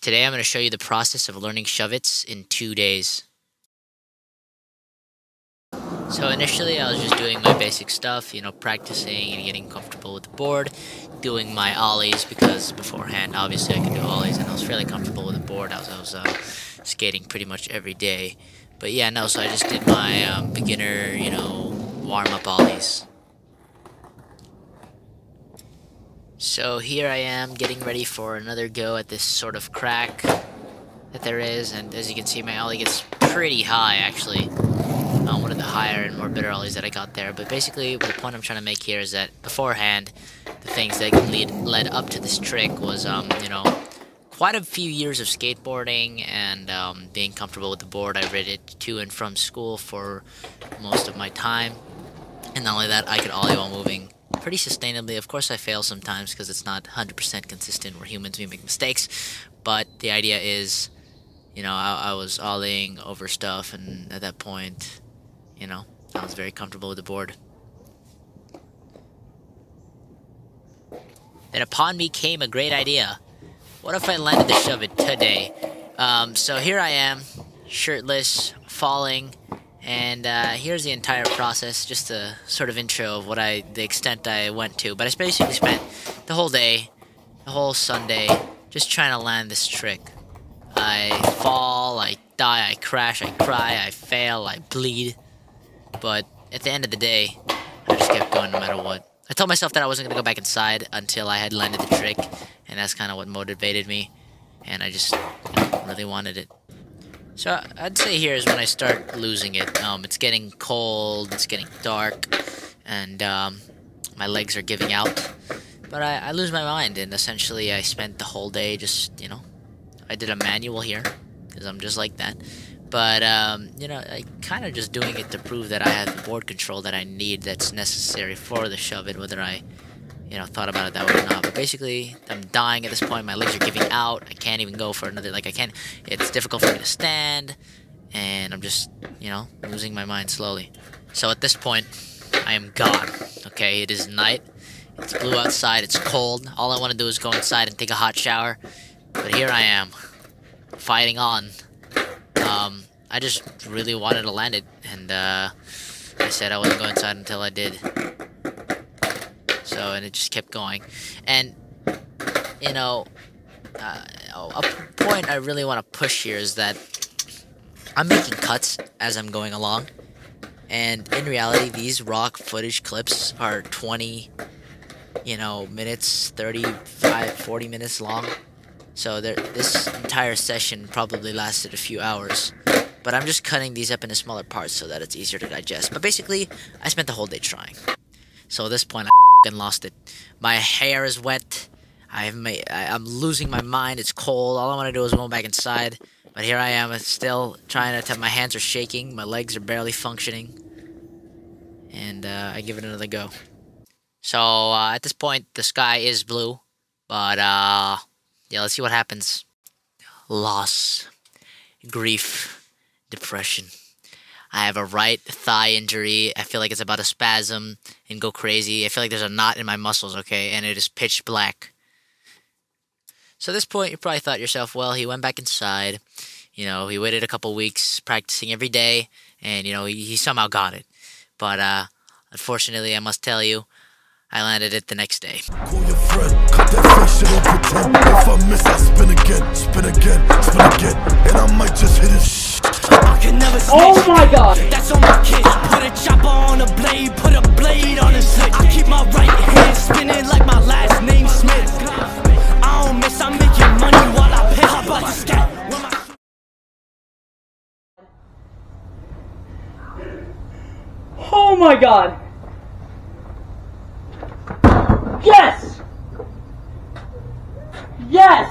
Today I'm going to show you the process of learning shuvits in 2 days. So initially I was just doing my basic stuff, practicing and getting comfortable with the board, doing my ollies because beforehand obviously I could do ollies and I was fairly comfortable with the board. I was skating pretty much every day. But yeah, no, so I just did my beginner, warm-up ollies. So here I am getting ready for another go at this sort of crack that there is, and as you can see my ollie gets pretty high actually. One of the higher and more bitter ollies that I got there, but basically the point I'm trying to make here is that beforehand the things that led up to this trick was quite a few years of skateboarding and being comfortable with the board. I rid it to and from school for most of my time, and not only that, I could ollie while moving pretty sustainably. Of course I fail sometimes because it's not 100% consistent. We're humans, we make mistakes, but the idea is, I was ollieing over stuff, and at that point, I was very comfortable with the board. Then upon me came a great idea. What if I landed the shuvit today? So here I am, shirtless, falling, and here's the entire process, just a sort of intro of the extent I went to. But I basically spent the whole day, the whole Sunday, just trying to land this trick. I fall, I die, I crash, I cry, I fail, I bleed. But at the end of the day, I just kept going no matter what. I told myself that I wasn't going to go back inside until I had landed the trick, and that's kind of what motivated me, and I just really wanted it. So I'd say here is when I start losing it. It's getting cold, it's getting dark, and my legs are giving out. But I lose my mind, and essentially I spent the whole day just, I did a manual here, because I'm just like that. But, I kind of just doing it to prove that I have the board control that I need, that's necessary for the shuvit, whether I, thought about it that way or not. But basically, I'm dying at this point. My legs are giving out. I can't even go for another, it's difficult for me to stand. And I'm just, losing my mind slowly. So at this point, I am gone. Okay, it is night. It's blue outside. It's cold. All I want to do is go inside and take a hot shower. But here I am, fighting on. I just really wanted to land it, and I said I wasn't going inside until I did. And it just kept going. And, a point I really want to push here is that I'm making cuts as I'm going along. And in reality, these rock footage clips are 20, minutes, 35, 40 minutes long. So this entire session probably lasted a few hours. But I'm just cutting these up into smaller parts so that it's easier to digest. But basically, I spent the whole day trying. So at this point, I lost it. My hair is wet. I'm losing my mind. It's cold. All I want to do is go back inside. But here I am, still trying to. My hands are shaking. My legs are barely functioning. And I give it another go. So at this point, the sky is blue. But yeah, let's see what happens. Loss, grief, depression. I have a right thigh injury. I feel like it's about to spasm and go crazy. I feel like there's a knot in my muscles, okay? And it is pitch black. So at this point, you probably thought to yourself, well, he went back inside. He waited a couple weeks practicing every day. And, he somehow got it. But unfortunately, I must tell you, I landed it the next day. Call your friend, cut that face, shit don't pretend. If I miss, I spin again, spin again, spin again, and I might just hit it. I can never snitch. Oh my god! That's on my kid. Put a chopper on a blade, put a blade on a slit. I keep my right hand spinning like my last name Smith. I don't miss, I'm making money while I piss. Hop out the scat. Oh my god! Yes! Yes!